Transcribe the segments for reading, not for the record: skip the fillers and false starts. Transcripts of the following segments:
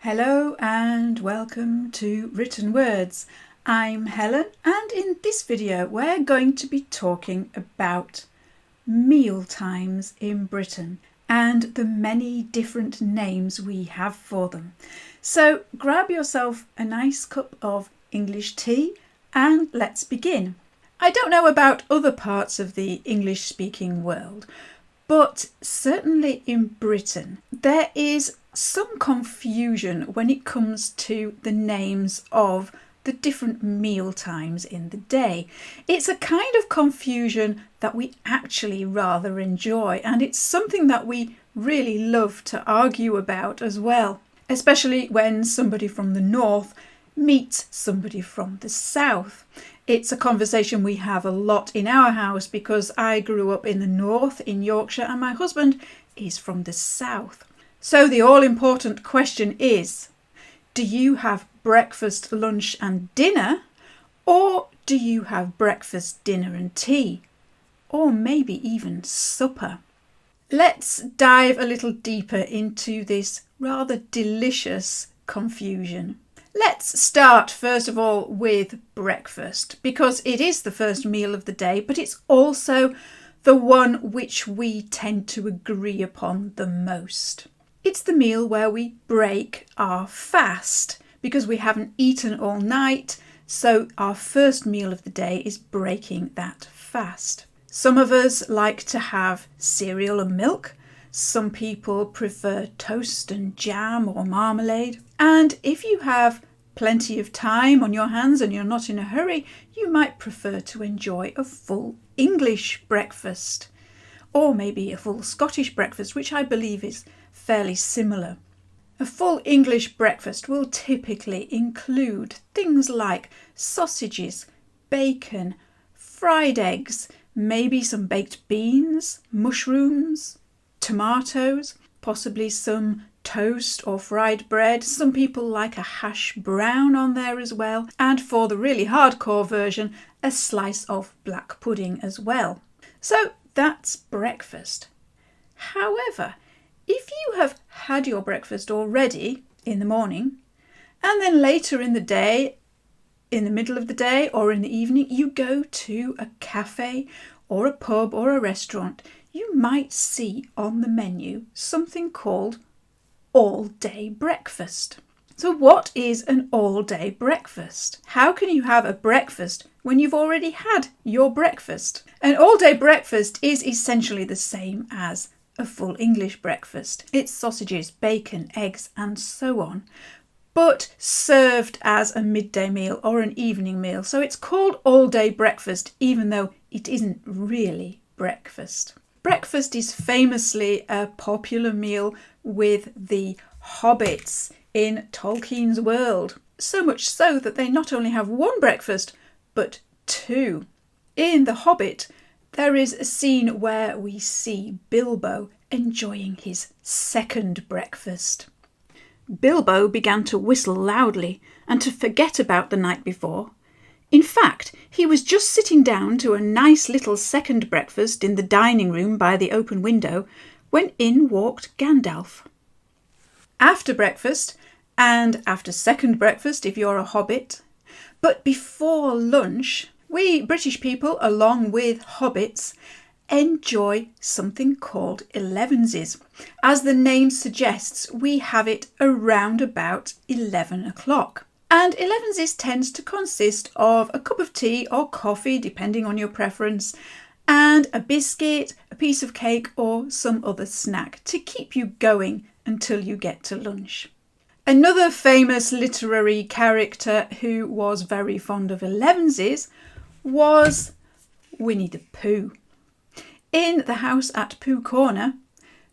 Hello and welcome to Written Words. I'm Helen, and in this video we're going to be talking about meal times in Britain and the many different names we have for them. So grab yourself a nice cup of English tea and let's begin. I don't know about other parts of the English-speaking world, but certainly in Britain there is some confusion when it comes to the names of the different meal times in the day. It's a kind of confusion that we actually rather enjoy, and it's something that we really love to argue about as well, especially when somebody from the north meets somebody from the south. It's a conversation we have a lot in our house because I grew up in the north in Yorkshire and my husband is from the south. So the all-important question is, do you have breakfast, lunch and dinner, or do you have breakfast, dinner and tea, or maybe even supper? Let's dive a little deeper into this rather delicious confusion. Let's start first of all with breakfast, because it is the first meal of the day, but it's also the one which we tend to agree upon the most. It's the meal where we break our fast because we haven't eaten all night, so our first meal of the day is breaking that fast. Some of us like to have cereal and milk. Some people prefer toast and jam or marmalade. And if you have plenty of time on your hands and you're not in a hurry, you might prefer to enjoy a full English breakfast, or maybe a full Scottish breakfast, which I believe is fairly similar. A full English breakfast will typically include things like sausages, bacon, fried eggs, maybe some baked beans, mushrooms, tomatoes, possibly some toast or fried bread. Some people like a hash brown on there as well, and for the really hardcore version, a slice of black pudding as well. So that's breakfast. However, if you have had your breakfast already in the morning, and then later in the day, in the middle of the day or in the evening, you go to a cafe or a pub or a restaurant, you might see on the menu something called all-day breakfast. So what is an all-day breakfast? How can you have a breakfast when you've already had your breakfast? An all-day breakfast is essentially the same as a full English breakfast. It's sausages, bacon, eggs and so on, but served as a midday meal or an evening meal. So it's called all-day breakfast even though it isn't really breakfast. Breakfast is famously a popular meal with the hobbits in Tolkien's world. So much so that they not only have one breakfast, but two. In The Hobbit, there is a scene where we see Bilbo enjoying his second breakfast. Bilbo began to whistle loudly and to forget about the night before. In fact, he was just sitting down to a nice little second breakfast in the dining room by the open window when in walked Gandalf. After breakfast, and after second breakfast if you're a hobbit, but before lunch, we British people, along with hobbits, enjoy something called elevenses. As the name suggests, we have it around about 11 o'clock. And elevenses tends to consist of a cup of tea or coffee, depending on your preference, and a biscuit, a piece of cake or some other snack to keep you going until you get to lunch. Another famous literary character who was very fond of elevenses was Winnie the Pooh. In the house at Pooh Corner,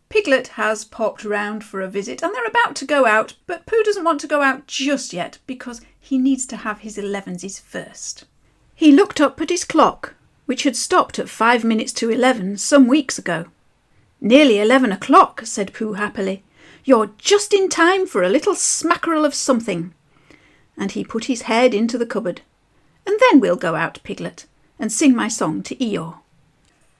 Piglet has popped round for a visit and they're about to go out, but Pooh doesn't want to go out just yet because he needs to have his elevenses first. He looked up at his clock, which had stopped at 5 minutes to 11 some weeks ago. "Nearly 11 o'clock, said Pooh happily. "You're just in time for a little smackerel of something." And he put his head into the cupboard. "And then we'll go out, Piglet, and sing my song to Eeyore."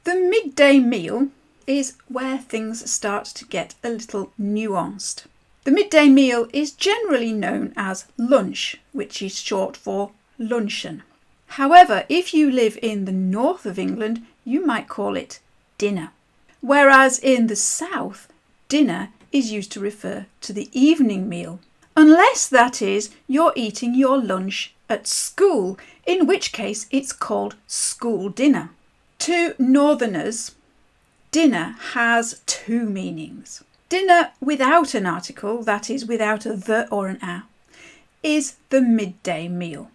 The midday meal is where things start to get a little nuanced. The The midday meal is generally known as lunch, which is short for luncheon. However, if you live in the north of England, you might call it dinner. Whereas in the south, dinner is used to refer to the evening meal. Unless, that is, you're eating your lunch at school, in which case it's called school dinner. To northerners, dinner has two meanings. Dinner without an article, that is, without a the or an a, is the midday meal.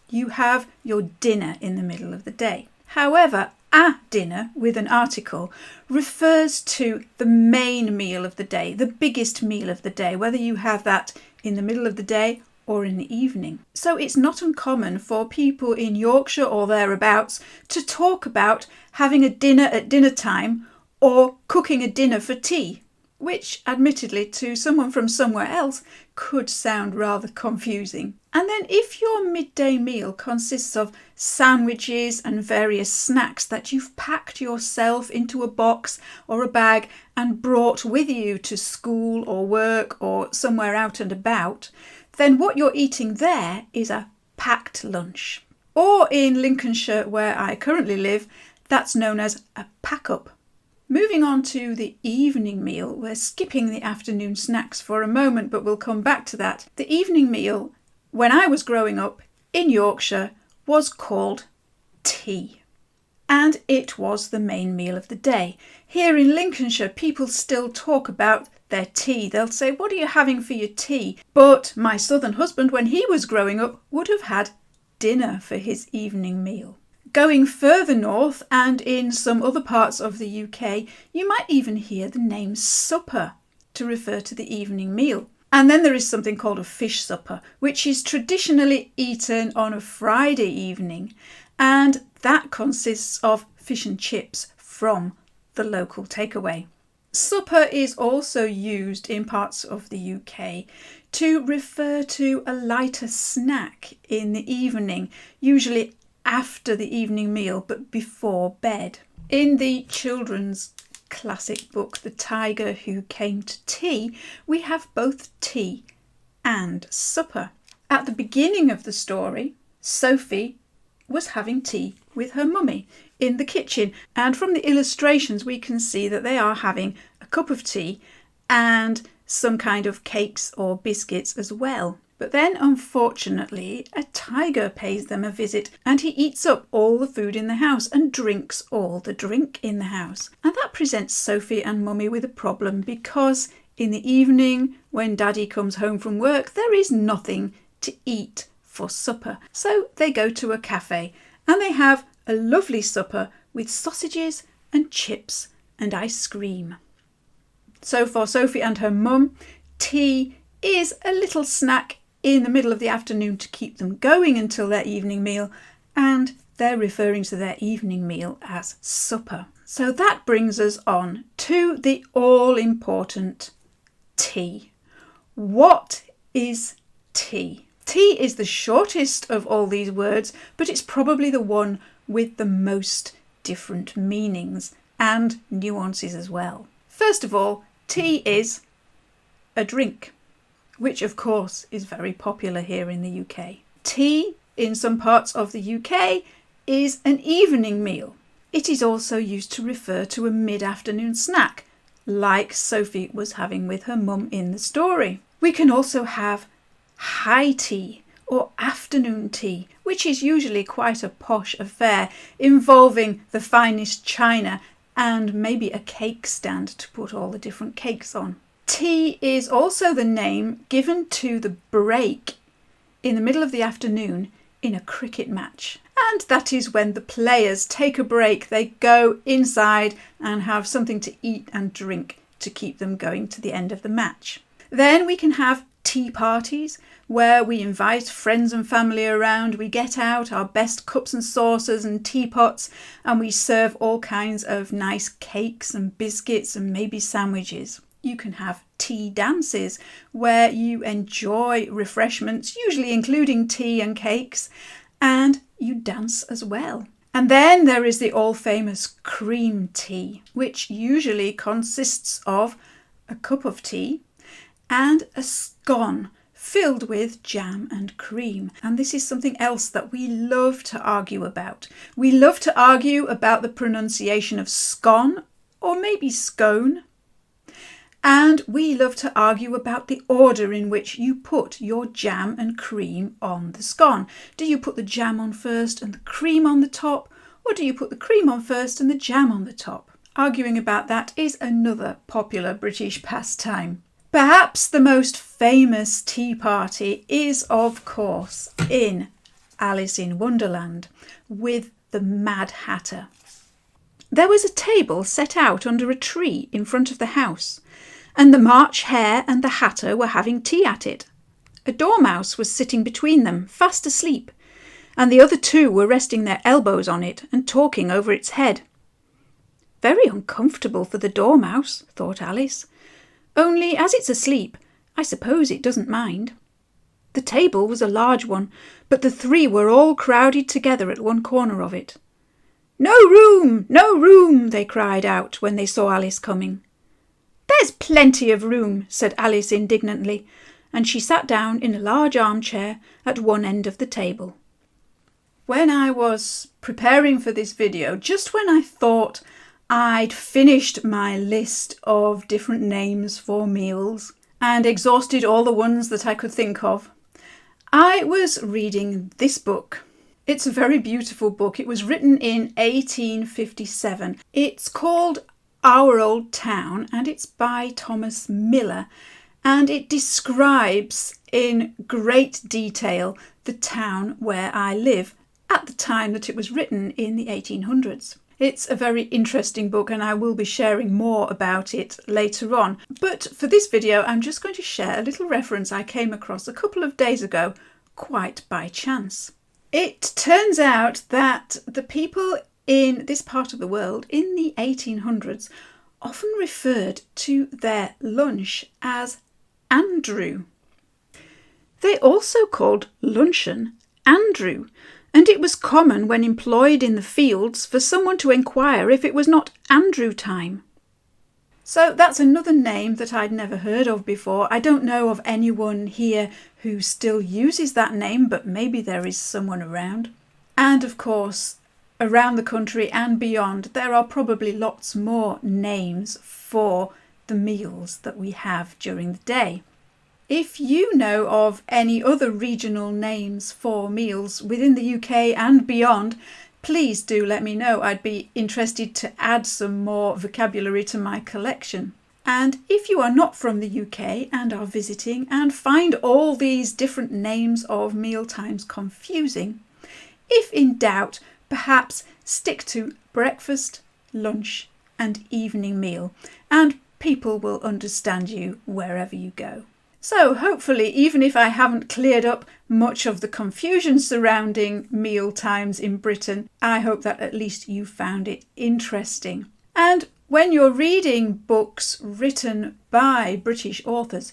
You have your dinner in the middle of the day. However, a dinner with an article refers to the main meal of the day, the biggest meal of the day, whether you have that in the middle of the day or in the evening. So it's not uncommon for people in Yorkshire or thereabouts to talk about having a dinner at dinner time or cooking a dinner for tea, which admittedly to someone from somewhere else could sound rather confusing. And then if your midday meal consists of sandwiches and various snacks that you've packed yourself into a box or a bag and brought with you to school or work or somewhere out and about, then what you're eating there is a packed lunch. Or in Lincolnshire, where I currently live, that's known as a pack-up. Moving on to the evening meal, we're skipping the afternoon snacks for a moment, but we'll come back to that. The evening meal, when I was growing up in Yorkshire, was called tea. And it was the main meal of the day. Here in Lincolnshire, people still talk about their tea. They'll say, "What are you having for your tea?" But my southern husband, when he was growing up, would have had dinner for his evening meal. Going further north and in some other parts of the UK, you might even hear the name supper to refer to the evening meal. And then there is something called a fish supper, which is traditionally eaten on a Friday evening, and that consists of fish and chips from the local takeaway. Supper is also used in parts of the UK to refer to a lighter snack in the evening, usually after the evening meal but before bed. In the children's classic book, The Tiger Who Came to Tea, we have both tea and supper. At the beginning of the story, Sophie was having tea with her mummy in the kitchen, and from the illustrations we can see that they are having a cup of tea and some kind of cakes or biscuits as well. But then, unfortunately, a tiger pays them a visit and he eats up all the food in the house and drinks all the drink in the house. And that presents Sophie and Mummy with a problem, because in the evening, when Daddy comes home from work, there is nothing to eat for supper. So they go to a cafe and they have a lovely supper with sausages and chips and ice cream. So for Sophie and her mum, tea is a little snack in the middle of the afternoon to keep them going until their evening meal, and they're referring to their evening meal as supper. So that brings us on to the all-important tea. What is tea? Tea is the shortest of all these words, but it's probably the one with the most different meanings and nuances as well. First of all, tea is a drink, which of course is very popular here in the UK. Tea in some parts of the UK is an evening meal. It is also used to refer to a mid-afternoon snack, like Sophie was having with her mum in the story. We can also have high tea or afternoon tea, which is usually quite a posh affair involving the finest china and maybe a cake stand to put all the different cakes on. Tea is also the name given to the break in the middle of the afternoon in a cricket match. And that is when the players take a break, they go inside and have something to eat and drink to keep them going to the end of the match. Then we can have tea parties where we invite friends and family around, we get out our best cups and saucers and teapots and we serve all kinds of nice cakes and biscuits and maybe sandwiches. You can have tea dances where you enjoy refreshments, usually including tea and cakes, and you dance as well. And then there is the all-famous cream tea, which usually consists of a cup of tea and a scone filled with jam and cream. And this is something else that we love to argue about. We love to argue about the pronunciation of scone, or maybe scone. And we love to argue about the order in which you put your jam and cream on the scone. Do you put the jam on first and the cream on the top, or do you put the cream on first and the jam on the top? Arguing about that is another popular British pastime. Perhaps the most famous tea party is, of course, in Alice in Wonderland with the Mad Hatter. There was a table set out under a tree in front of the house, and the March Hare and the Hatter were having tea at it. A dormouse was sitting between them, fast asleep, and the other two were resting their elbows on it and talking over its head. Very uncomfortable for the dormouse, thought Alice. Only as it's asleep, I suppose it doesn't mind. The table was a large one, but the three were all crowded together at one corner of it. "No room! No room!" they cried out when they saw Alice coming. "There's plenty of room," said Alice indignantly, and she sat down in a large armchair at one end of the table. When I was preparing for this video, just when I thought I'd finished my list of different names for meals and exhausted all the ones that I could think of, I was reading this book. It's a very beautiful book. It was written in 1857. It's called Our Old Town, and it's by Thomas Miller, and it describes in great detail the town where I live at the time that it was written in the 1800s. It's a very interesting book, and I will be sharing more about it later on. But for this video, I'm just going to share a little reference I came across a couple of days ago, quite by chance. It turns out that the people in this part of the world in the 1800s often referred to their lunch as Andrew. They also called luncheon Andrew, and it was common when employed in the fields for someone to inquire if it was not Andrew time. So that's another name that I'd never heard of before. I don't know of anyone here who still uses that name, but maybe there is someone around. And of course, around the country and beyond, there are probably lots more names for the meals that we have during the day. If you know of any other regional names for meals within the UK and beyond, please do let me know. I'd be interested to add some more vocabulary to my collection. And if you are not from the UK and are visiting and find all these different names of mealtimes confusing, if in doubt, perhaps stick to breakfast, lunch and evening meal, and people will understand you wherever you go. So hopefully, even if I haven't cleared up much of the confusion surrounding meal times in Britain, I hope that at least you found it interesting. And when you're reading books written by British authors,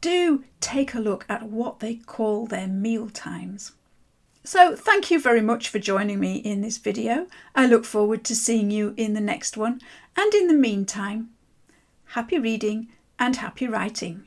do take a look at what they call their meal times. So thank you very much for joining me in this video. I look forward to seeing you in the next one. And in the meantime, happy reading and happy writing.